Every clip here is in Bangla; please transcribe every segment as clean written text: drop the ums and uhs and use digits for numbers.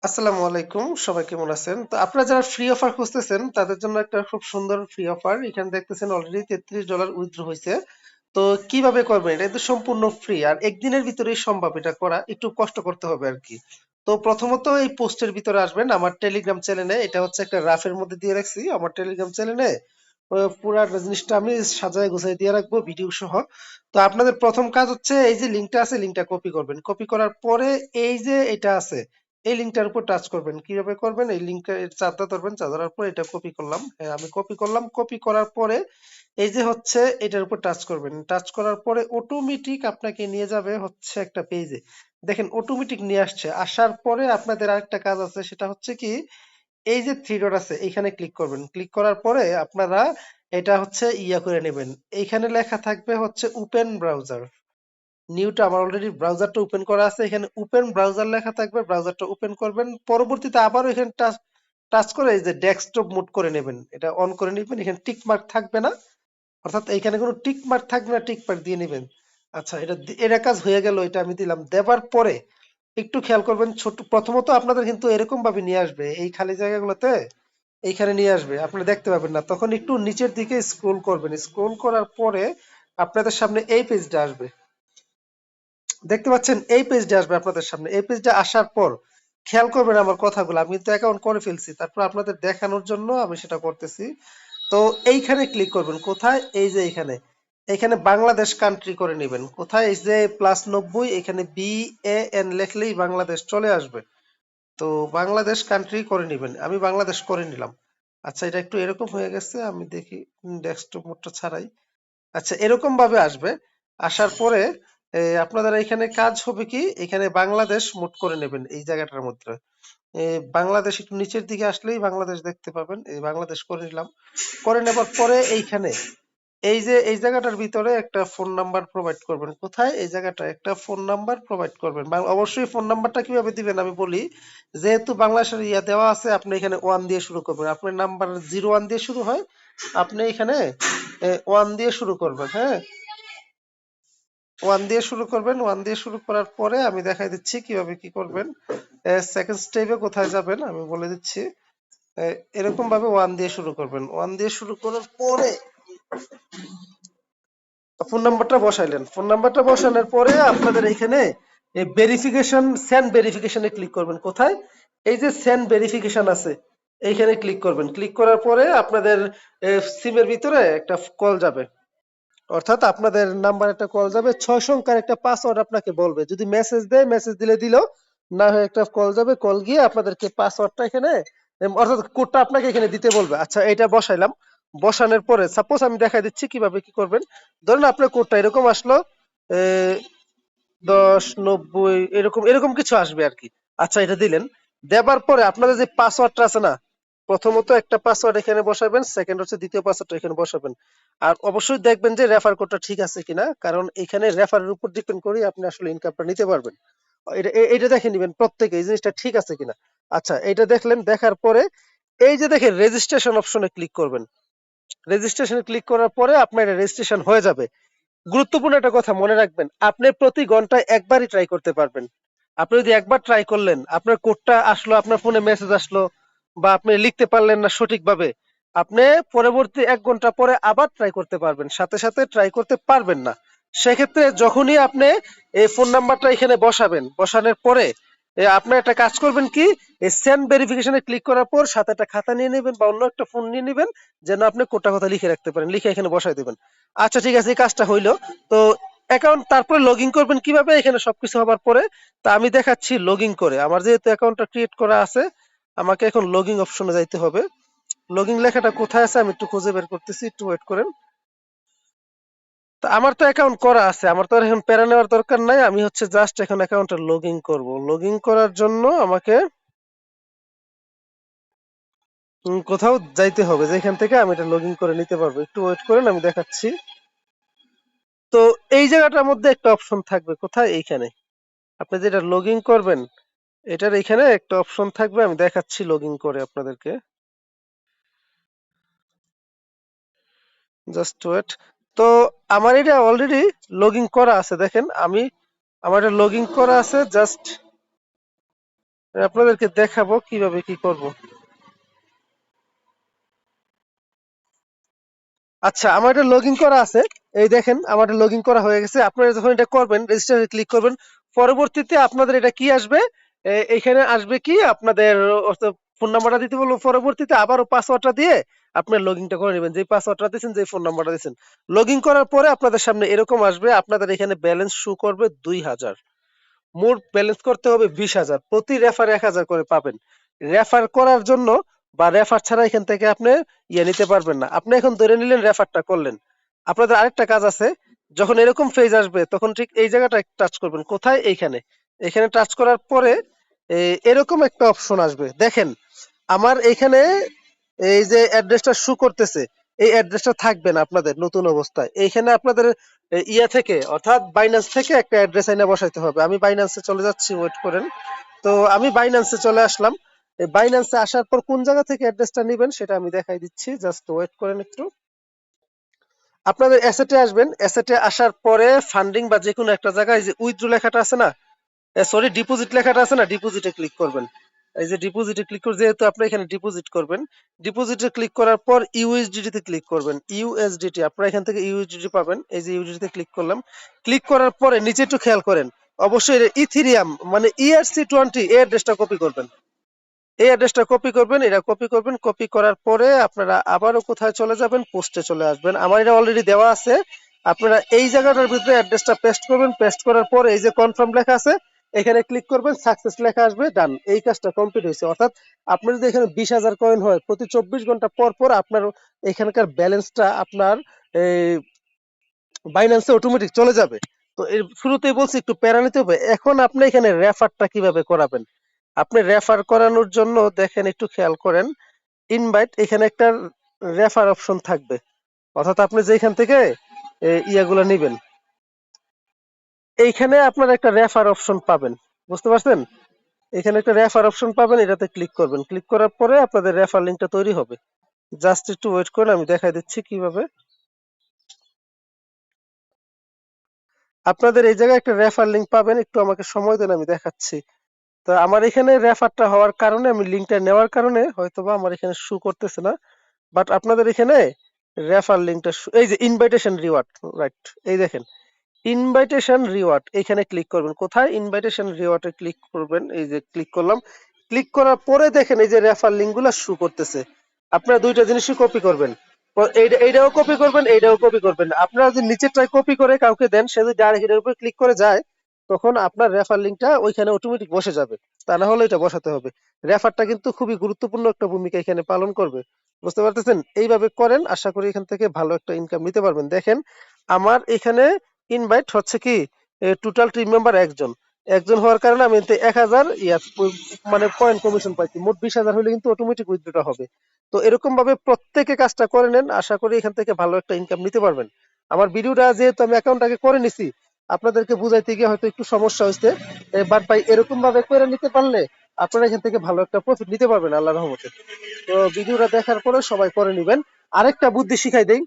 আসসালামু আলাইকুম। সবাই কেমন আছেন? তো আপনারা যারা ফ্রি অফার খুঁজতেছেন তাদের জন্য একটা খুব সুন্দর ফ্রি অফার। এখানে দেখতেছেন অলরেডি $33 উইথড্র হইছে। তো কিভাবে করবেন? এটা কিন্তু সম্পূর্ণ ফ্রি। আর একদিনের ভিতরেই সম্ভব এটা করা। একটু কষ্ট করতে হবে আরকি। তো প্রথমত এই পোস্টের ভিতরে আসবেন আমার টেলিগ্রাম চ্যানেলে। এটা হচ্ছে একটা রাফের মধ্যে দিয়ে রাখছি আমার টেলিগ্রাম চ্যানেলে। পুরা জিনিসটা আমি সাজায় গুছায় দিয়ে রাখবো ভিডিও সহ। তো আপনাদের প্রথম কাজ হচ্ছে এই যে লিঙ্কটা আছে লিঙ্কটা কপি করবেন। কপি করার পরে এই যে এটা আছে এই লিঙ্কটার উপর টাচ করবেন। কিভাবে করবেন? এই লিঙ্কটা চাপটা ধরবেন, ধরার পর এটা কপি করলাম। হ্যাঁ, আমি কপি করলাম। কপি করার পরে এই যে হচ্ছে এটার উপর টাচ করবেন। টাচ করার পরে অটোমেটিক আপনাকে নিয়ে যাবে হচ্ছে একটা পেজে। দেখেন অটোমেটিক নিয়ে আসছে। আসার পরে আপনাদের আরেকটা কাজ আছে সেটা হচ্ছে কি এই যে থ্রি ডট আছে এইখানে ক্লিক করবেন। ক্লিক করার পরে আপনারা এটা হচ্ছে ইয়া করে নেবেন। এইখানে লেখা থাকবে হচ্ছে ওপেন ব্রাউজার। নিউটা আমার অলরেডি ব্রাউজারটা ওপেন করা আছে। এখানে ওপেন ব্রাউজার লেখা থাকবে। ব্রাউজারটা ওপেন করবেন। পরবর্তীতে আবারও এখানে টাচ টাচ করে এই যে ডেস্কটপ মোড করে নেবেন। এটা অন করে নিবেন। এখানে টিক মার্ক থাকবে না। অর্থাৎ এইখানে কোনো টিক মার্ক থাকবে না, টিক মার্ক দিয়ে নেবেন। আচ্ছা এটা কাজ হয়ে গেল। এটা আমি দিলাম। দেবার পরে একটু খেয়াল করবেন ছোট প্রথমত আপনাদের কিন্তু এরকম ভাবে নিয়ে আসবে। এই খালি জায়গাগুলোতে এইখানে নিয়ে আসবে। আপনি দেখতে পাবেন না। তখন একটু নিচের দিকে স্ক্রল করবেন। স্ক্রল করার পরে আপনাদের সামনে এই পেজটা আসবে। দেখতে পাচ্ছেন এই পেজটা আসবে আপনাদের সামনে। এই পেজটা আসার পর খেয়াল করবেন আমার কথাগুলো। আমি তো অ্যাকাউন্ট করে ফেলছি। তারপর আপনাদের দেখানোর জন্য আমি সেটা করতেছি। তো এইখানে ক্লিক করবেন। কোথায়? এই যে এইখানে। এখানে বাংলাদেশ কান্ট্রি করে নেবেন। কোথায়? এই যে +90 এখানে BAN লেখলেই বাংলাদেশ চলে আসবে। তো বাংলাদেশ কান্ট্রি করে নিবেন। আমি বাংলাদেশ করে নিলাম। আচ্ছা এটা একটু এরকম হয়ে গেছে। আমি দেখি ডেস্কটপ মোডটা ছাড়াই। আচ্ছা এরকম ভাবে আসবে। আসার পরে আপনাদের এখানে কাজ হবে কি এখানে বাংলাদেশ মোড করে নেবেন এই জায়গাটার মধ্যে। বাংলাদেশ একটু নিচের দিকে আসলেই বাংলাদেশ দেখতে পাবেন। এই বাংলাদেশ করে নিলাম। করে নেবার পরে এইখানে এই যে এই জায়গাটার ভিতরে একটা ফোন নাম্বার প্রোভাইড করবেন। কোথায়? এই জায়গাটায় একটা ফোন নাম্বার প্রোভাইড করবেন। অবশ্যই ফোন নাম্বারটা কিভাবে দিবেন আমি বলি। যেহেতু বাংলাদেশের ইয়া দেওয়া আছে আপনি এখানে 1 দিয়ে শুরু করবেন। আপনার নাম্বার 01 দিয়ে শুরু হয়। আপনি এখানে 1 দিয়ে শুরু করবেন, হ্যাঁ? 1 দিয়ে শুরু করবেন। 1 দিয়ে শুরু করার পরে আমি দেখাই দিচ্ছি কিভাবে কি করবেন। সেকেন্ড স্টেপে কোথায় যাবেন আমি বলে দিচ্ছি। এ এরকম ভাবে 1 দিয়ে শুরু করবেন। 1 দিয়ে শুরু করার পরে ফোন নাম্বারটা বসাইলেন। ফোন নাম্বারটা বসানোর পরে আপনাদের এখানে এই ভেরিফিকেশন সেন্ড ভেরিফিকেশনে ক্লিক করবেন। কোথায়? এই যে সেন্ড ভেরিফিকেশন আছে এইখানে ক্লিক করবেন। ক্লিক করার পরে আপনাদের সিমের ভিতরে একটা কল যাবে। অর্থাৎ আপনাদের নাম্বার একটা কল যাবে। ৬ সংখ্যার একটা পাসওয়ার্ড আপনাকে বলবে। যদি মেসেজ দেয় মেসেজ দিলে দিল, না হয় একটা কল যাবে। কল গিয়ে আপনাদেরকে পাসওয়ার্ডটা এখানে অর্থাৎ কোডটা আপনাকে এখানে দিতে বলবে। আচ্ছা এটা বসাইলাম। বসানোর পরে সাপোজ আমি দেখাই দিচ্ছি কিভাবে কি করবেন। ধরুন আপনার কোডটা এরকম আসলো। এ ১০ ৯০ এরকম এরকম কিছু আসবে আরকি। আচ্ছা এটা দিলেন। দেবার পরে আপনাদের যে পাসওয়ার্ডটা আছে না? প্রথমত একটা পাসওয়ার্ড এখানে বসাবেন, সেকেন্ড হচ্ছে দ্বিতীয় পাসওয়ার্ডটা এখানে বসাবেন। আর অবশ্যই দেখবেন যে রেফার কোডটা ঠিক আছে কিনা। কারণ এখানে রেফারের উপর ডিপেন্ড করেই আপনি আসলে ইনকামটা নিতে পারবেন। এটা দেখে নিবেন প্রত্যেকে এই জিনিসটা ঠিক আছে কিনা। আচ্ছা এটা দেখলেন। দেখার পরে এই যে দেখেন রেজিস্ট্রেশন অপশনে ক্লিক করবেন। রেজিস্ট্রেশনে ক্লিক করার পরে আপনার এটা রেজিস্ট্রেশন হয়ে যাবে। গুরুত্বপূর্ণ একটা কথা মনে রাখবেন। আপনি প্রতি ঘন্টায় একবারই ট্রাই করতে পারবেন। আপনি যদি একবার ট্রাই করলেন, আপনার কোডটা আসলো, আপনার ফোনে মেসেজ আসলো বা আপনি লিখতে পারলেন না সঠিকভাবে, আপনি পরবর্তী ১ ঘন্টা পরে আবার ট্রাই করতে পারবেন। সাথে, সাথে ট্রাই করতে পারবেন না। সেক্ষেত্রে যখনই আপনি এই ফোন নাম্বারটা এখানে বসাবেন, বসানোর পরে আপনার একটা কাজ করবেন কি, এই সেন্ড ভেরিফিকেশনে ক্লিক করার পর সাথে একটা খাতা নিয়ে নিবেন বা অন্য একটা ফোন নিয়ে নিবেন যেন আপনি কোডটা কথা লিখে রাখতে পারেন। লিখে এখানে বসায় দিবেন। আচ্ছা ঠিক আছে এই কাজটা হইলো। তো অ্যাকাউন্ট তারপরে লগইন করবেন কিভাবে এখানে সবকিছু হবার পরে তা আমি দেখাচ্ছি লগইন করে। আমার যেহেতু অ্যাকাউন্টটা ক্রিয়েট করা আছে আমাকে এখন লগইন অপশনে যাইতে হবে। লগইন লেখাটা কোথায় আছে আমি একটু খুঁজে বের করতেছি। একটু ওয়েট করেন। তো আমার তো অ্যাকাউন্ট করা আছে। আমার তো আর এখন প্যারা নেওয়ার দরকার নাই। আমি হচ্ছে জাস্ট এখন অ্যাকাউন্টটা লগইন করব। লগইন করার জন্য আমাকে কোথাও যাইতে হবে যেখান থেকে আমি এটা লগইন করে নিতে পারবো। একটু ওয়েট করেন আমি দেখাচ্ছি। তো এই জায়গাটার মধ্যে একটা অপশন থাকবে কোথায় এইখানে। আপনি যেটা লগইন করবেন এটার এখানে একটা অপশন থাকবে। আমি দেখাচ্ছি লগইন করে আপনাদেরকে। Just wait. তো আমার এটা অলরেডি লগইন করা আছে। দেখেন আমি আমার এটা লগইন করা আছে। জাস্ট আপনাদেরকে দেখাবো কিভাবে কি করব। আচ্ছা, আমার এটা লগ ইন করা আছে। এই দেখেন আমার এটা লগ ইন করা হয়ে গেছে। আপনারা যখন এটা করবেন রেজিস্টারে ক্লিক করবেন, পরবর্তীতে আপনাদের এটা কি আসবে, এখানে আসবে কি আপনাদের ফোন নাম্বারটা দিতে বলবো, পরবর্তীতে আবারও পাসওয়ার্ডটা দিয়ে আপনার লগ ইনটা করে নেবেন, যে পাসওয়ার্ডটা দিয়েছেন, যে ফোন নাম্বারটা দিয়েছেন। লগ ইন করার পরে আপনাদের সামনে এরকম আসবে, আপনাদের এখানে ব্যালেন্স শো করবে 2000, মোট ব্যালেন্স করতে হবে 20,000, প্রতি রেফার 1,000 করে পাবেন। রেফার করার জন্য বা রেফার ছাড়া এখান থেকে আপনি নিতে পারবেন না। আপনি এখন ধরে নিলেন রেফারটা করলেন, আপনাদের আরেকটা কাজ আছে। যখন এরকম পেজ আসবে তখন ঠিক এই জায়গাটা টাচ করবেন, কোথায়, এইখানে। এখানে টাচ করার পরে এরকম একটা অপশন আসবে, দেখেন আমার এখানে এই যে অ্যাড্রেসটা শো করতেছে, এই অ্যাড্রেসটা থাকবে না আপনাদের নতুন অবস্থায়। এইখানে আপনাদের ইয়া থেকে অর্থাৎ বাইন্যান্স থেকে একটা অ্যাড্রেস এনে বসাইতে হবে। আমি বাইন্যান্সে চলে যাচ্ছি, ওয়েট করেন। তো আমি বাইন্যান্সে চলে আসলাম। এই বাইন্যান্সে আসার পর কোন জায়গা থেকে অ্যাড্রেসটা নেবেন সেটা আমি দেখাই দিচ্ছি, জাস্ট ওয়েট করেন একটু। আপনাদের অ্যাসেটে আসবেন, অ্যাসেটে আসার পরে ফান্ডিং বা যে কোনো একটা জায়গায় যে উইথড্র লেখাটা আছে না, সরি ডিপোজিট লেখাটা আছে না, ডিপোজিটে ক্লিক করবেন। এই যে ডিপোজিটে ক্লিক করে, যেহেতু আপনি এখানে ডিপোজিট করবেন, ডিপোজিটে ক্লিক করার পর ইউএসডিটি তে ক্লিক করবেন। ইউএসডিটি আপনারা এখান থেকে ইউএসডিটি পাবেন। এই যে ইউএসডিটি তে ক্লিক করলাম। ক্লিক করার পরে নিচে একটু খেয়াল করেন, অবশ্যই ইথিরিয়াম মানে ERC20 এর অ্যাড্রেসটা কপি করবেন। এই অ্যাড্রেসটা কপি করবেন, এটা কপি করবেন। কপি করার পরে আপনারা আবারও কোথায় চলে যাবেন, পোস্টে চলে আসবেন। আমার এটা অলরেডি দেওয়া আছে। আপনারা এই জায়গাটার ভিতরে অ্যাড্রেসটা পেস্ট করবেন। পেস্ট করার পর এই যে কনফার্ম লেখা আছে, এখানে ক্লিক করবেন, সাকসেস লেখা আসবে, ডান। এই কাজটা কমপ্লিট হয়েছে। অর্থাৎ আপনার যদি এখানে 20,000 কয়েন হয়, প্রতি 24 ঘন্টা পর পর আপনার এখানকার ব্যালেন্সটা আপনার এই বাইন্যান্সে অটোমেটিক চলে যাবে। তো এর শুরুতেই বলছি একটু প্যারা নিতে হবে। এখন আপনি এখানে রেফারটা কিভাবে করাবেন, আপনি রেফার করানোর জন্য দেখেন একটু খেয়াল করেন, ইনভাইট এখানে একটা রেফার অপশন থাকবে। অর্থাৎ আপনি যেখান থেকে ইয়াগুলো নেবেন, এইখানে আপনার একটা রেফার অপশন পাবেন, বুঝতে পারছেন? এখানে একটা রেফার অপশন পাবেন, এটাতে ক্লিক করবেন। ক্লিক করার পরে আপনাদের রেফার লিঙ্কটা তৈরি হবে। জাস্ট একটু ওয়েট করেন, আমি দেখাই দিচ্ছি কিভাবে। আপনাদের এই জায়গায় একটা রেফার লিঙ্ক পাবেন, একটু আমাকে সময় দেন, আমি দেখাচ্ছি। তো আমার এখানে রেফারটা হওয়ার কারণে, আমি লিঙ্কটা নেওয়ার কারণে হয়তোবা আমার এখানে শো করতেছে না। বাট আপনাদের এখানে রেফার লিঙ্কটা, এই যে ইনভাইটেশন রিওয়ার্ড, রাইট, এই দেখেন ইনভাইটেশন রিওয়ার্ড, এখানে ক্লিক করবেন। কোথায়, ইনভাইটেশন রিওয়ার্ডে ক্লিক করবেন। এই যে ক্লিক করলাম। ক্লিক করার পরে দেখেন এই যে রেফার লিঙ্ক গুলা শো করতেছে। আপনারা দুইটা জিনিসই কপি করবেন। এইটাও কপি করবেন, এইটাও কপি করবেন। আপনারা যদি নিচেরটাই কপি করে কাউকে দেন, সে যদি ডাইরেক্ট এটার উপর ক্লিক করে যায়, তখন আপনার রেফার লিঙ্কটা ওইখানে অটোমেটিক বসে যাবে। তা না হলে এটা বসাতে হবে। রেফারটা কিন্তু খুবই গুরুত্বপূর্ণ একটা ভূমিকা এখানে পালন করবে, বুঝতে পারতেছেন? এইভাবে করেন, আশা করি এখান থেকে ভালো একটা ইনকাম নিতে পারবেন। দেখেন আমার এখানে ইনভাইট হচ্ছে কি, টোটাল টিম মেম্বার একজন। একজন হওয়ার কারণে আমি 1,000 মানে পয়েন্ট কমিশন পাইছি। মোট 20,000 হলে কিন্তু অটোমেটিক উইথড্রটা হবে। তো এরকম ভাবে প্রত্যেকে কাজটা করে নেন, আশা করি এখান থেকে ভালো একটা ইনকাম নিতে পারবেন। আমার ভিডিওটা যেহেতু আমি অ্যাকাউন্টটাকে করে নিছি, আপনাদেরকে বুঝাইতে গিয়ে হয়তো একটু সমস্যা হয়েছে। বাট ভাই এরকম ভাবে করে নিতে পারলে আপনারা এখান থেকে ভালো একটা প্রফিট নিতে পারবেন আল্লাহর রহমতে। তো ভিডিওটা দেখার পরে সবাই করে নিবেন। আরেকটা বুদ্ধি শিখাই দেই।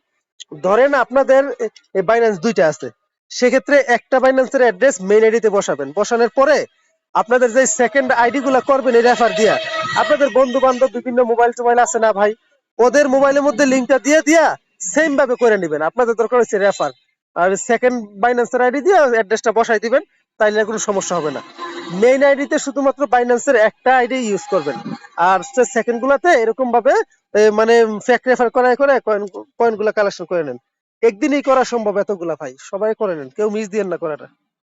ধরেন আপনাদের বাইন্যান্স দুইটা আছে, সেক্ষেত্রে একটা বাইন্যান্সের অ্যাড্রেস মেইন আইডিতে বসাবেন। বসানোর পরে আপনাদের যে সেকেন্ড আইডি গুলা করবেন এই রেফার দিয়া, আপনাদের বন্ধু বান্ধব বিভিন্ন মোবাইল টোবাইল আছে না ভাই, ওদের মোবাইলের মধ্যে লিঙ্কটা দিয়ে দিয়া সেম ভাবে করে নেবেন। আপনাদের দরকার হচ্ছে রেফার, আর সেকেন্ড বাইন্যান্সের আইডি দিয়ে অ্যাড্রেসটা বসাই দিবেন, তাইলে কোনো সমস্যা হবে না। মেইন আইডিতে শুধুমাত্র বাইন্যান্সের একটা আইডি ইউজ করবেন, আর সেকেন্ড গুলাতে এরকম ভাবে মানে ফেক রেফার করায় করে কয়েন গুলা কালেকশন করে নেন। একদিনই করা সম্ভব এতগুলা ভাই, সবাই করে নেন, কেউ মিস দিয়েন না করাটা।